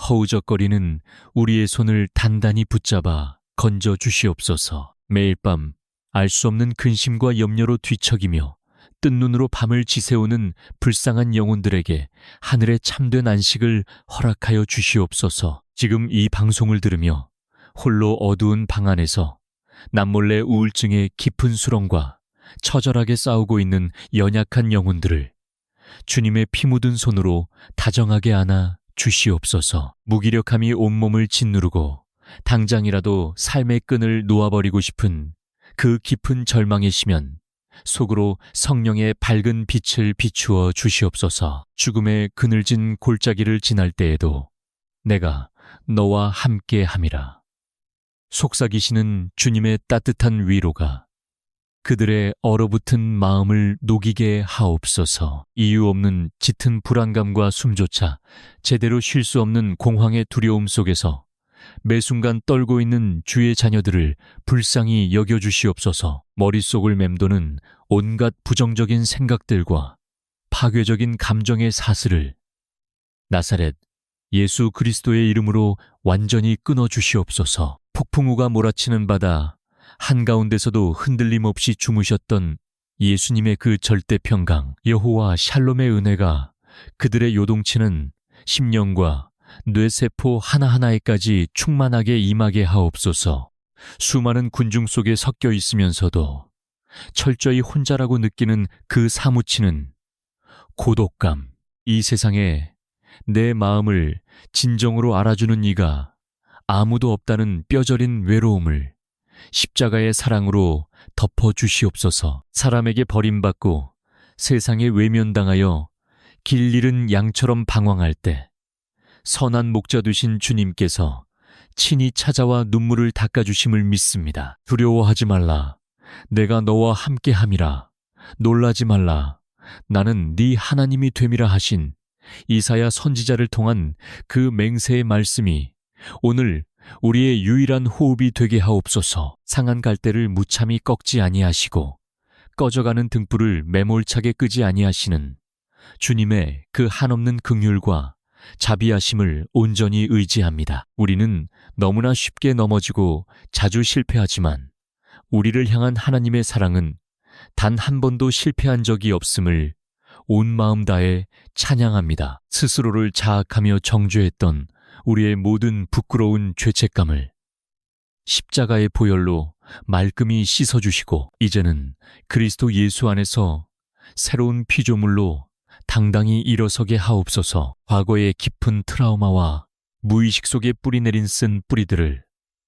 허우적거리는 우리의 손을 단단히 붙잡아 건져 주시옵소서. 매일 밤 알 수 없는 근심과 염려로 뒤척이며 뜬 눈으로 밤을 지새우는 불쌍한 영혼들에게 하늘의 참된 안식을 허락하여 주시옵소서. 지금 이 방송을 들으며 홀로 어두운 방 안에서 남몰래 우울증의 깊은 수렁과 처절하게 싸우고 있는 연약한 영혼들을 주님의 피 묻은 손으로 다정하게 안아 주시옵소서. 무기력함이 온몸을 짓누르고 당장이라도 삶의 끈을 놓아버리고 싶은 그 깊은 절망의 시면 속으로 성령의 밝은 빛을 비추어 주시옵소서. 죽음의 그늘진 골짜기를 지날 때에도 내가 너와 함께 함이라. 속삭이시는 주님의 따뜻한 위로가 그들의 얼어붙은 마음을 녹이게 하옵소서. 이유 없는 짙은 불안감과 숨조차 제대로 쉴 수 없는 공황의 두려움 속에서 매 순간 떨고 있는 주의 자녀들을 불쌍히 여겨주시옵소서. 머릿속을 맴도는 온갖 부정적인 생각들과 파괴적인 감정의 사슬을 나사렛 예수 그리스도의 이름으로 완전히 끊어주시옵소서. 폭풍우가 몰아치는 바다 한가운데서도 흔들림 없이 주무셨던 예수님의 그 절대평강, 여호와 샬롬의 은혜가 그들의 요동치는 심령과 뇌세포 하나하나에까지 충만하게 임하게 하옵소서. 수많은 군중 속에 섞여 있으면서도 철저히 혼자라고 느끼는 그 사무치는 고독감, 이 세상에 내 마음을 진정으로 알아주는 이가 아무도 없다는 뼈저린 외로움을 십자가의 사랑으로 덮어주시옵소서. 사람에게 버림받고 세상에 외면당하여 길 잃은 양처럼 방황할 때 선한 목자 되신 주님께서 친히 찾아와 눈물을 닦아주심을 믿습니다. 두려워하지 말라. 내가 너와 함께함이라. 놀라지 말라. 나는 네 하나님이 됨이라 하신 이사야 선지자를 통한 그 맹세의 말씀이 오늘 우리의 유일한 호흡이 되게 하옵소서. 상한 갈대를 무참히 꺾지 아니하시고 꺼져가는 등불을 매몰차게 끄지 아니하시는 주님의 그 한없는 긍휼과 자비하심을 온전히 의지합니다. 우리는 너무나 쉽게 넘어지고 자주 실패하지만 우리를 향한 하나님의 사랑은 단 한 번도 실패한 적이 없음을 온 마음 다해 찬양합니다. 스스로를 자학하며 정죄했던 우리의 모든 부끄러운 죄책감을 십자가의 보혈로 말끔히 씻어주시고 이제는 그리스도 예수 안에서 새로운 피조물로 당당히 일어서게 하옵소서. 과거의 깊은 트라우마와 무의식 속에 뿌리내린 쓴 뿌리들을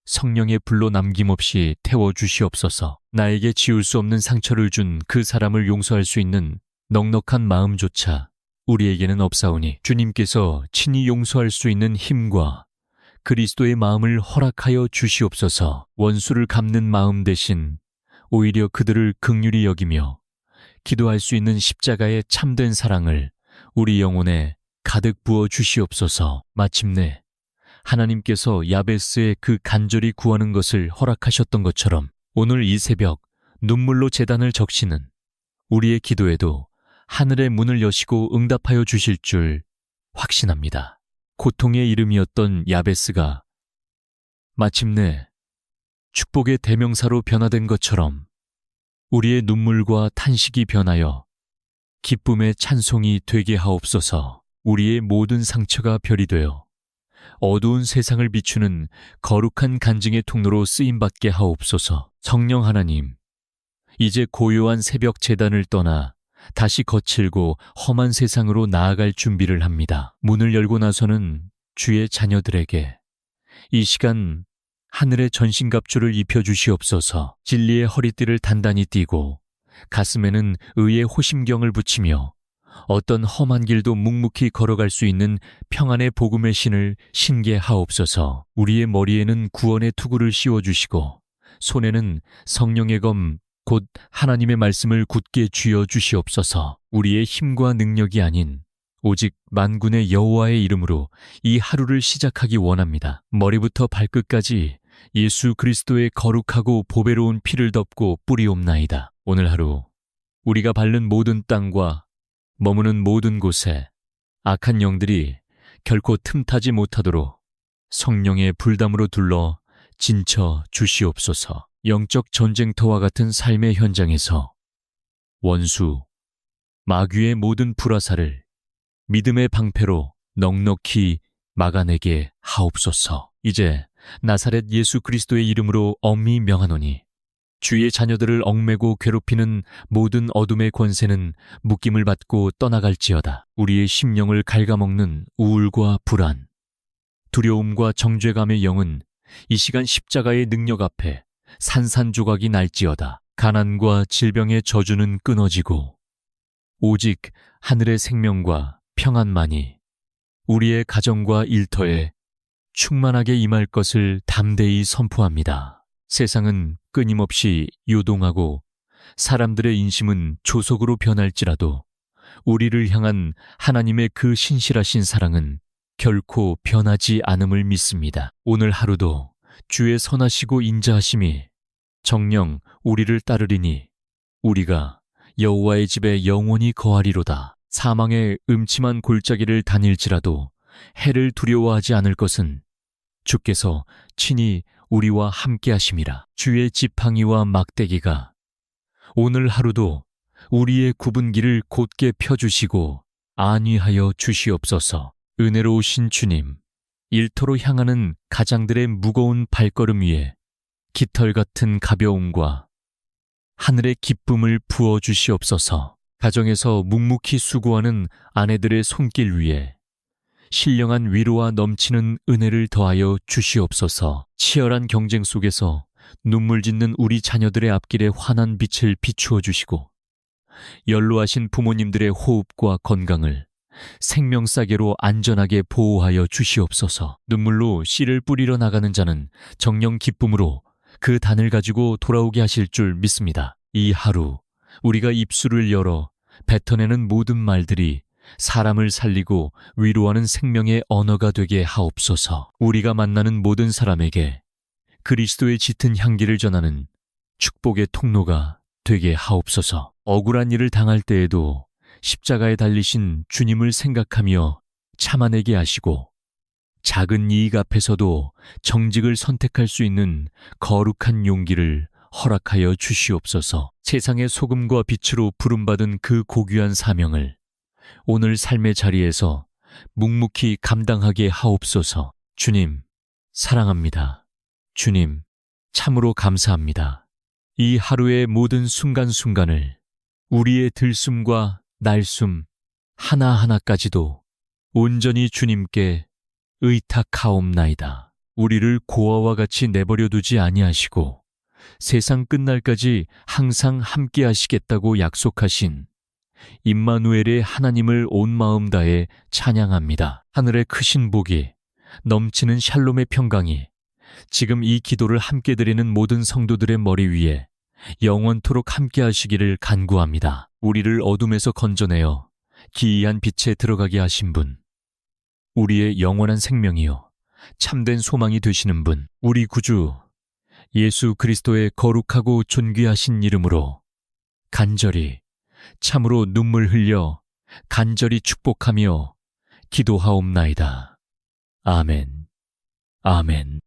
성령의 불로 남김없이 태워주시옵소서. 나에게 지울 수 없는 상처를 준 그 사람을 용서할 수 있는 넉넉한 마음조차 우리에게는 없사오니 주님께서 친히 용서할 수 있는 힘과 그리스도의 마음을 허락하여 주시옵소서. 원수를 갚는 마음 대신 오히려 그들을 긍휼히 여기며 기도할 수 있는 십자가의 참된 사랑을 우리 영혼에 가득 부어 주시옵소서. 마침내 하나님께서 야베스의 그 간절히 구하는 것을 허락하셨던 것처럼 오늘 이 새벽 눈물로 제단을 적시는 우리의 기도에도 하늘의 문을 여시고 응답하여 주실 줄 확신합니다. 고통의 이름이었던 야베스가 마침내 축복의 대명사로 변화된 것처럼 우리의 눈물과 탄식이 변하여 기쁨의 찬송이 되게 하옵소서. 우리의 모든 상처가 별이 되어 어두운 세상을 비추는 거룩한 간증의 통로로 쓰임받게 하옵소서. 성령 하나님, 이제 고요한 새벽 제단을 떠나 다시 거칠고 험한 세상으로 나아갈 준비를 합니다. 문을 열고 나서는 주의 자녀들에게 이 시간 하늘의 전신갑주를 입혀주시옵소서. 진리의 허리띠를 단단히 띠고 가슴에는 의의 호심경을 붙이며 어떤 험한 길도 묵묵히 걸어갈 수 있는 평안의 복음의 신을 신게 하옵소서. 우리의 머리에는 구원의 투구를 씌워주시고 손에는 성령의 검 곧 하나님의 말씀을 굳게 쥐어 주시옵소서. 우리의 힘과 능력이 아닌 오직 만군의 여호와의 이름으로 이 하루를 시작하기 원합니다. 머리부터 발끝까지 예수 그리스도의 거룩하고 보배로운 피를 덮고 뿌리옵나이다. 오늘 하루 우리가 밟는 모든 땅과 머무는 모든 곳에 악한 영들이 결코 틈타지 못하도록 성령의 불담으로 둘러 진쳐 주시옵소서. 영적 전쟁터와 같은 삶의 현장에서 원수, 마귀의 모든 불화살을 믿음의 방패로 넉넉히 막아내게 하옵소서. 이제 나사렛 예수 그리스도의 이름으로 엄히 명하노니 주의 자녀들을 얽매고 괴롭히는 모든 어둠의 권세는 묶임을 받고 떠나갈지어다. 우리의 심령을 갉아먹는 우울과 불안, 두려움과 정죄감의 영은 이 시간 십자가의 능력 앞에 산산조각이 날지어다. 가난과 질병의 저주는 끊어지고 오직 하늘의 생명과 평안만이 우리의 가정과 일터에 충만하게 임할 것을 담대히 선포합니다. 세상은 끊임없이 요동하고 사람들의 인심은 조속으로 변할지라도 우리를 향한 하나님의 그 신실하신 사랑은 결코 변하지 않음을 믿습니다. 오늘 하루도 주의 선하시고 인자하심이 정녕 우리를 따르리니 우리가 여호와의 집에 영원히 거하리로다. 사망의 음침한 골짜기를 다닐지라도 해를 두려워하지 않을 것은 주께서 친히 우리와 함께 하심이라. 주의 지팡이와 막대기가 오늘 하루도 우리의 굽은 길을 곧게 펴주시고 안위하여 주시옵소서. 은혜로우신 주님, 일터로 향하는 가장들의 무거운 발걸음 위에 깃털 같은 가벼움과 하늘의 기쁨을 부어주시옵소서. 가정에서 묵묵히 수고하는 아내들의 손길 위에 신령한 위로와 넘치는 은혜를 더하여 주시옵소서. 치열한 경쟁 속에서 눈물 짓는 우리 자녀들의 앞길에 환한 빛을 비추어 주시고 연로하신 부모님들의 호흡과 건강을 생명싸개로 안전하게 보호하여 주시옵소서. 눈물로 씨를 뿌리러 나가는 자는 정령 기쁨으로 그 단을 가지고 돌아오게 하실 줄 믿습니다. 이 하루 우리가 입술을 열어 뱉어내는 모든 말들이 사람을 살리고 위로하는 생명의 언어가 되게 하옵소서. 우리가 만나는 모든 사람에게 그리스도의 짙은 향기를 전하는 축복의 통로가 되게 하옵소서. 억울한 일을 당할 때에도 십자가에 달리신 주님을 생각하며 참아내게 하시고 작은 이익 앞에서도 정직을 선택할 수 있는 거룩한 용기를 허락하여 주시옵소서. 세상의 소금과 빛으로 부름받은 그 고귀한 사명을 오늘 삶의 자리에서 묵묵히 감당하게 하옵소서. 주님, 사랑합니다. 주님, 참으로 감사합니다. 이 하루의 모든 순간순간을 우리의 들숨과 날숨 하나하나까지도 온전히 주님께 의탁하옵나이다. 우리를 고아와 같이 내버려 두지 아니하시고 세상 끝날까지 항상 함께 하시겠다고 약속하신 임마누엘의 하나님을 온 마음 다해 찬양합니다. 하늘의 크신 복이 넘치는 샬롬의 평강이 지금 이 기도를 함께 드리는 모든 성도들의 머리 위에 영원토록 함께 하시기를 간구합니다. 우리를 어둠에서 건져내어 기이한 빛에 들어가게 하신 분, 우리의 영원한 생명이요 참된 소망이 되시는 분, 우리 구주 예수 그리스도의 거룩하고 존귀하신 이름으로 간절히 참으로 눈물 흘려 간절히 축복하며 기도하옵나이다. 아멘. 아멘.